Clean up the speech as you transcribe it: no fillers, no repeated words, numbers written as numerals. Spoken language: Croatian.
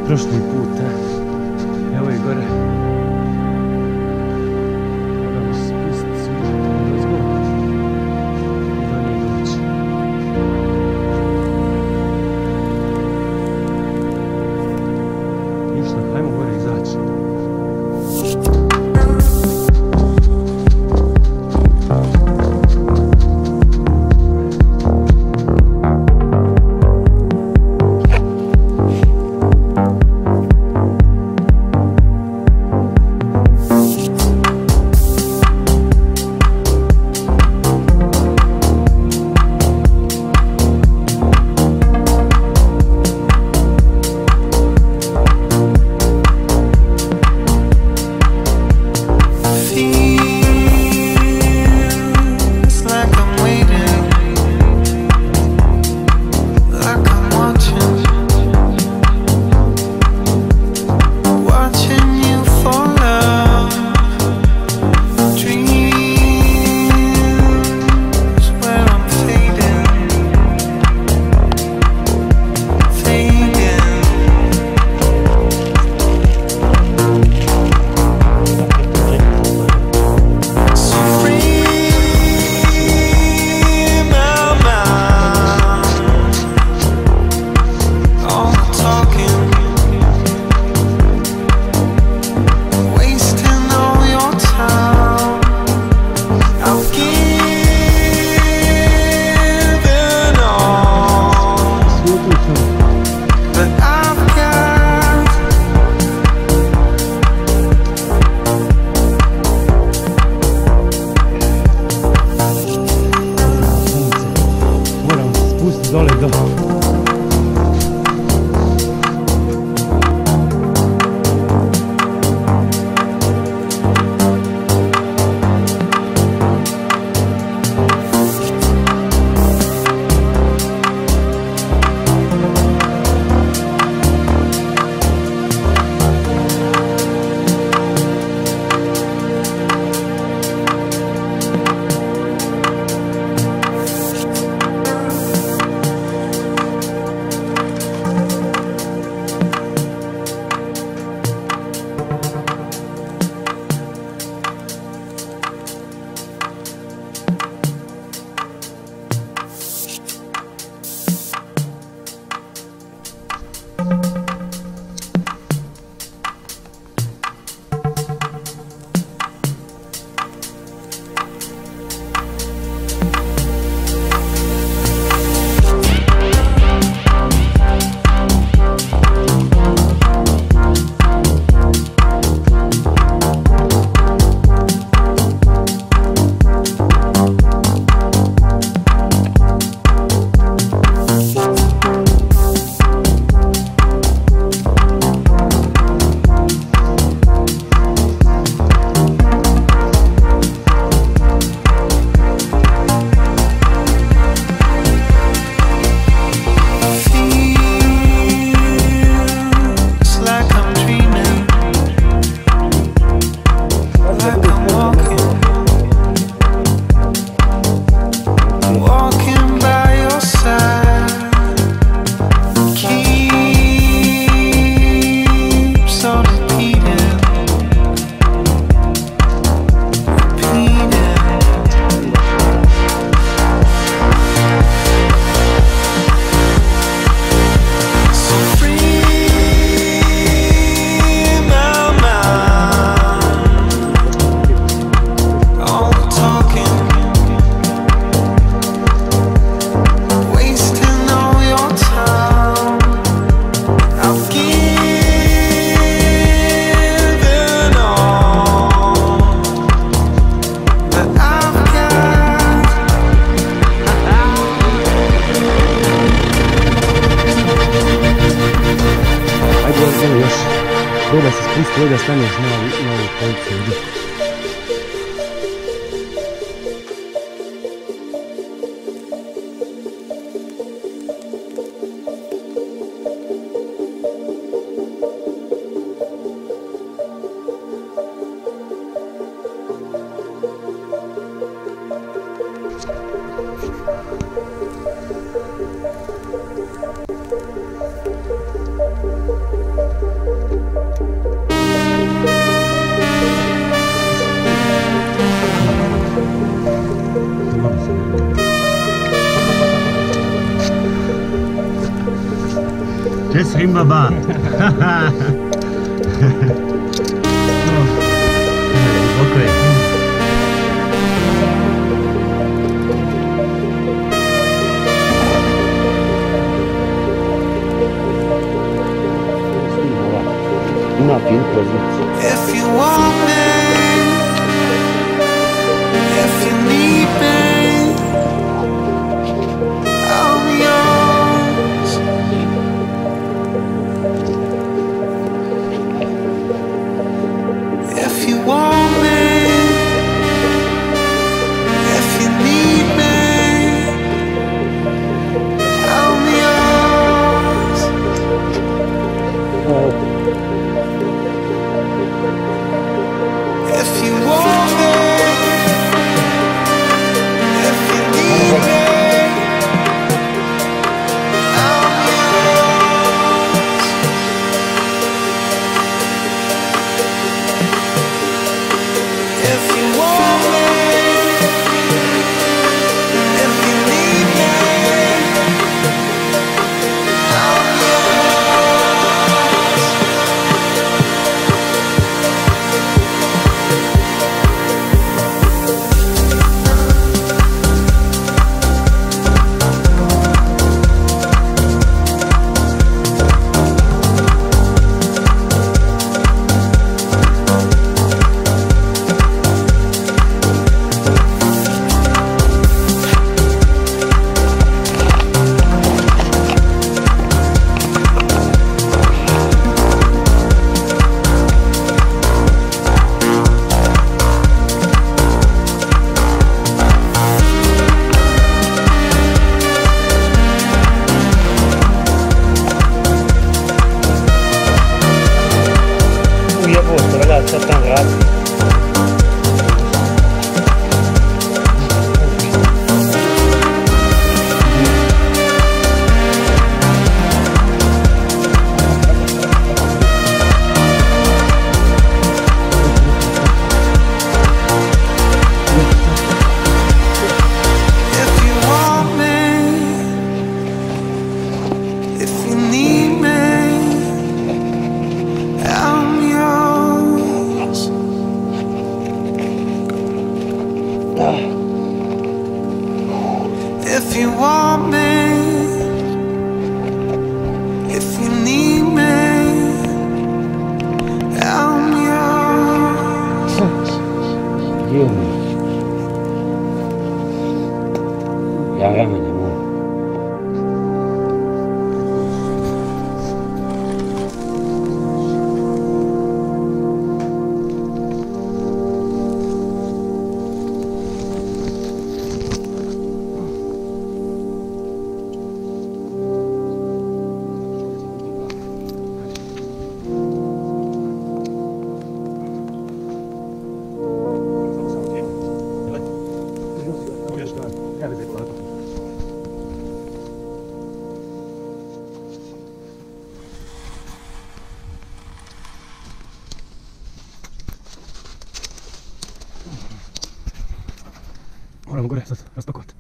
od prošli put. Evo i gore. Moramo se spustiti svi do zgora. I do nje doći. Ništa, hajmo gore izaći. Dole do. Dole se spusti, da staneš na ovu policu. Tschüss, Rimbaba. Okay. If you want me, if you need me, I'm yours. If you want me, if you need me, I'm yours. If you want me, if you need me, I'm yours. If you want me, if you need me, I'm yours. Ragazzi, tan grazie. If you want me, if you need me, I'm yours. If you want me, if you need me, I'm yours. Dio mio. Veramente, amore. Ora, ancora, raspakovat.